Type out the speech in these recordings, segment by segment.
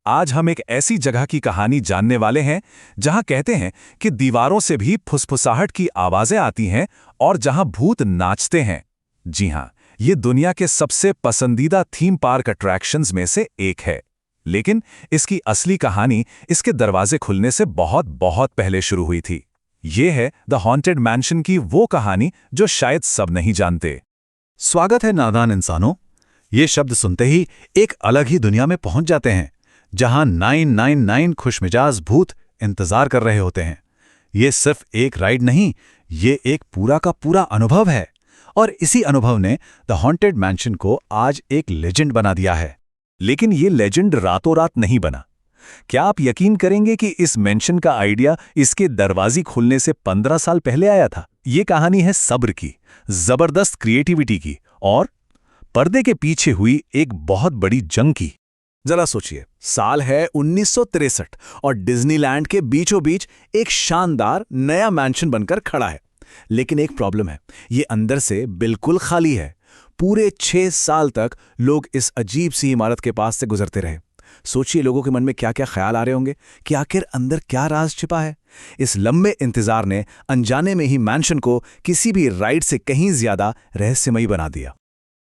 आज हम एक ऐसी जगह की कहानी जानने वाले हैं जहां कहते हैं कि दीवारों से भी फुसफुसाहट की आवाजें आती हैं और जहां भूत नाचते हैं। जी हां, ये दुनिया के सबसे पसंदीदा थीम पार्क अट्रैक्शंस में से एक है। लेकिन इसकी असली कहानी इसके दरवाजे खुलने से बहुत बहुत पहले शुरू हुई थी। ये है द हॉन्टेड मैंशन की वो कहानी जो शायद सब नहीं जानते। स्वागत है नादान इंसानों। ये शब्द सुनते ही एक अलग ही दुनिया में पहुंच जाते हैं जहां 999 खुशमिजाज भूत इंतजार कर रहे होते हैं। ये सिर्फ एक राइड नहीं, ये एक पूरा का पूरा अनुभव है। और इसी अनुभव ने द हॉन्टेड मैंशन को आज एक लेजेंड बना दिया है। लेकिन ये लेजेंड रातों रात नहीं बना। क्या आप यकीन करेंगे कि इस मेंशन का आइडिया इसके दरवाजे खुलने से 15 साल पहले आया था। ये कहानी है सब्र की, जबरदस्त क्रिएटिविटी की और पर्दे के पीछे हुई एक बहुत बड़ी जंग की। जरा सोचिए, साल है 1963 और डिज्नीलैंड के बीचों बीच एक शानदार नया मैंशन बनकर खड़ा है। लेकिन एक प्रॉब्लम है, ये अंदर से बिल्कुल खाली है। पूरे 6 साल तक लोग इस अजीब सी इमारत के पास से गुजरते रहे। सोचिए लोगों के मन में क्या क्या ख्याल आ रहे होंगे कि आखिर अंदर क्या राज छिपा है। इस लंबे इंतजार ने अनजाने में ही मैंशन को किसी भी राइड से कहीं ज्यादा रहस्यमयी बना दिया।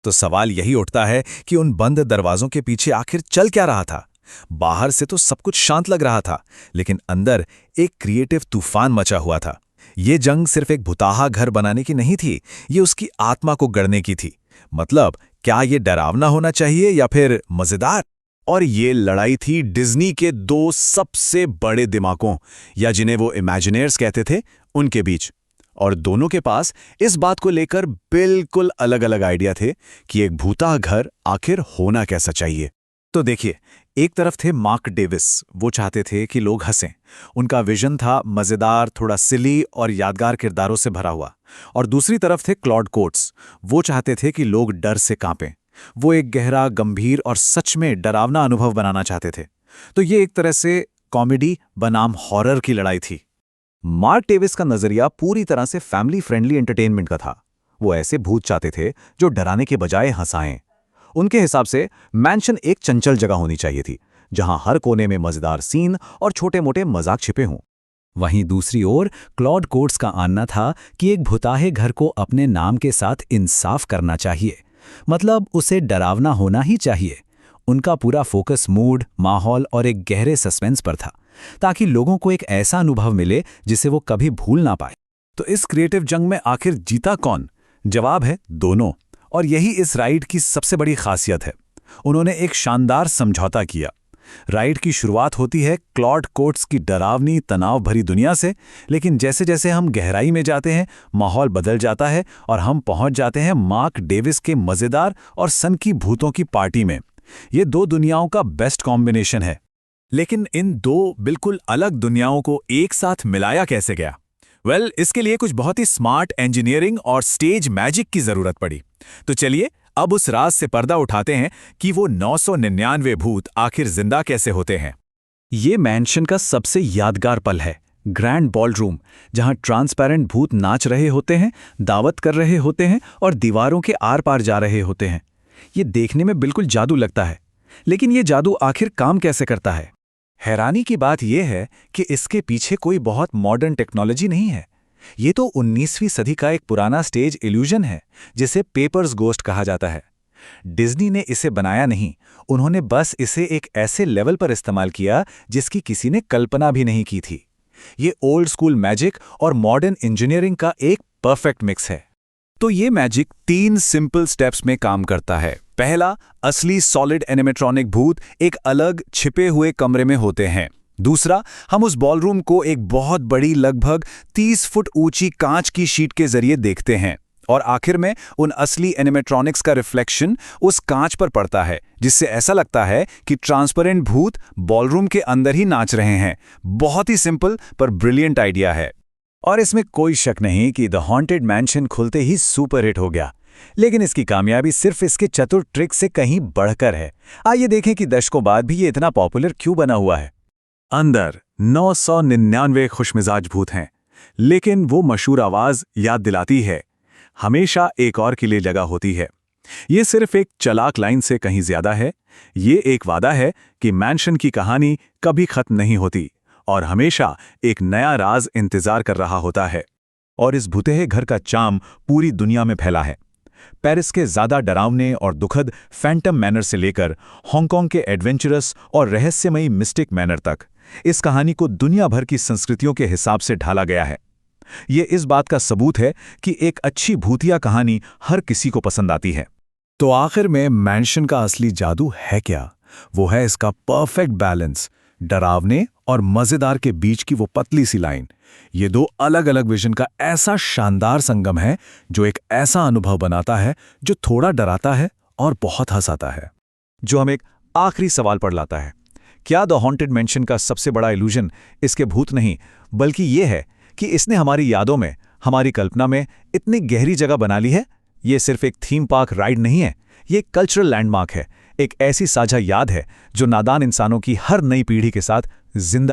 तो सवाल यही उठता है कि उन बंद दरवाजों के पीछे आखिर चल क्या रहा था। बाहर से तो सब कुछ शांत लग रहा था, लेकिन अंदर एक क्रिएटिव तूफान मचा हुआ था। ये जंग सिर्फ एक भुताहा घर बनाने की नहीं थी, ये उसकी आत्मा को गढ़ने की थी। मतलब, क्या ये डरावना होना चाहिए या फिर मजेदार? और ये लड़ाई थी डिज्नी के 2 सबसे बड़े दिमागों, या जिन्हें वो इमेजिनेयर्स कहते थे, उनके बीच। और दोनों के पास इस बात को लेकर बिल्कुल अलग अलग आइडिया थे कि एक भूता घर आखिर होना कैसा चाहिए। तो देखिए, एक तरफ थे मार्क डेविस। वो चाहते थे कि लोग हंसें। उनका विजन था मजेदार, थोड़ा सिली और यादगार किरदारों से भरा हुआ। और दूसरी तरफ थे क्लॉड कोट्स। वो चाहते थे कि लोग डर से कांपें। वो एक गहरा, गंभीर और सच में डरावना अनुभव बनाना चाहते थे। तो ये एक तरह से कॉमेडी बनाम हॉरर की लड़ाई थी। मार्क डेविस का नजरिया पूरी तरह से फैमिली फ्रेंडली एंटरटेनमेंट का था। वो ऐसे भूत चाहते थे जो डराने के बजाय हंसाएं। उनके हिसाब से मैंशन एक चंचल जगह होनी चाहिए थी, जहां हर कोने में मजेदार सीन और छोटे-मोटे मजाक छिपे हों। वहीं दूसरी ओर क्लॉड कोट्स का आनना था कि एक भुताहे घर को अपने नाम के साथ इंसाफ करना चाहिए। मतलब, उसे डरावना होना ही चाहिए। उनका पूरा फोकस मूड, माहौल और एक गहरे सस्पेंस पर था, ताकि लोगों को एक ऐसा अनुभव मिले जिसे वो कभी भूल ना पाए। तो इस क्रिएटिव जंग में आखिर जीता कौन? जवाब है दोनों। और यही इस राइड की सबसे बड़ी खासियत है। उन्होंने एक शानदार समझौता किया। राइड की शुरुआत होती है क्लॉड कोट्स की डरावनी, तनाव भरी दुनिया से, लेकिन जैसे जैसे हम गहराई में जाते हैं, माहौल बदल जाता है और हम पहुंच जाते हैं मार्क डेविस के मजेदार और सनकी भूतों की पार्टी में। ये 2 दुनियाओं का बेस्ट कॉम्बिनेशन है। लेकिन इन 2 बिल्कुल अलग दुनियाओं को एक साथ मिलाया कैसे गया? इसके लिए कुछ बहुत ही स्मार्ट इंजीनियरिंग और स्टेज मैजिक की जरूरत पड़ी। तो चलिए अब उस राज से पर्दा उठाते हैं कि वो 999 भूत आखिर जिंदा कैसे होते हैं। ये मैंशन का सबसे यादगार पल है ग्रैंड बॉलरूम, जहां ट्रांसपेरेंट भूत नाच रहे होते हैं, दावत कर रहे होते हैं और दीवारों के आर पार जा रहे होते हैं। ये देखने में बिल्कुल जादू लगता है, लेकिन ये जादू आखिर काम कैसे करता है? हैरानी की बात यह है कि इसके पीछे कोई बहुत मॉडर्न टेक्नोलॉजी नहीं है। ये तो 19वीं सदी का एक पुराना स्टेज इल्यूजन है, जिसे पेपर्स गोस्ट कहा जाता है। डिज्नी ने इसे बनाया नहीं, उन्होंने बस इसे एक ऐसे लेवल पर इस्तेमाल किया जिसकी किसी ने कल्पना भी नहीं की थी। ये ओल्ड स्कूल मैजिक और मॉडर्न इंजीनियरिंग का एक परफेक्ट मिक्स है। तो ये मैजिक 3 सिंपल स्टेप्स में काम करता है। पहला, असली सॉलिड एनिमेट्रॉनिक भूत एक अलग छिपे हुए कमरे में होते हैं। दूसरा, हम उस बॉलरूम को एक बहुत बड़ी, लगभग 30 फुट ऊंची कांच की शीट के जरिए देखते हैं। और आखिर में उन असली एनिमेट्रॉनिक्स का रिफ्लेक्शन उस कांच पर पड़ता है, जिससे ऐसा लगता है कि ट्रांसपेरेंट भूत बॉलरूम के अंदर ही नाच रहे हैं। बहुत ही सिंपल पर ब्रिलियंट आइडिया है। और इसमें कोई शक नहीं कि द हॉन्टेड मैंशन खुलते ही सुपर हिट हो गया। लेकिन इसकी कामयाबी सिर्फ इसके चतुर ट्रिक से कहीं बढ़कर है। आइए देखें कि दशकों बाद भी ये इतना पॉपुलर क्यों बना हुआ है। अंदर 999 खुशमिजाज भूत हैं, लेकिन वो मशहूर आवाज याद दिलाती है, हमेशा एक और के लिए जगह होती है। ये सिर्फ एक चलाक लाइन से कहीं ज्यादा है। ये एक वादा है कि मैंशन की कहानी कभी खत्म नहीं होती और हमेशा एक नया राज इंतजार कर रहा होता है। और इस भूतेहे घर का चार्म पूरी दुनिया में फैला है। पेरिस के ज्यादा डरावने और दुखद फैंटम मैनर से लेकर हांगकांग के एडवेंचरस और रहस्यमयी मिस्टिक मैनर तक इस कहानी को दुनिया भर की संस्कृतियों के हिसाब से ढाला गया है। ये इस बात का सबूत है कि एक अच्छी भूतिया कहानी हर किसी को पसंद आती है। तो आखिर में मैंशन का असली जादू है क्या? वो है इसका परफेक्ट बैलेंस, डरावने और मजेदार के बीच की वो पतली सी लाइन। ये दो अलग अलग विजन का ऐसा शानदार संगम है जो एक ऐसा अनुभव बनाता है जो थोड़ा डराता है और बहुत हंसाता है। जो हमें एक आखिरी सवाल पर लाता है, क्या द हॉन्टेड मैंशन का सबसे बड़ा इल्यूजन इसके भूत नहीं, बल्कि ये है कि इसने हमारी यादों में, हमारी कल्पना में इतनी गहरी जगह बना ली है। ये सिर्फ एक थीम पार्क राइड नहीं है, ये एक कल्चरल लैंडमार्क है, एक ऐसी साझा याद है जो नादान इंसानों की हर नई पीढ़ी के साथ जिंदा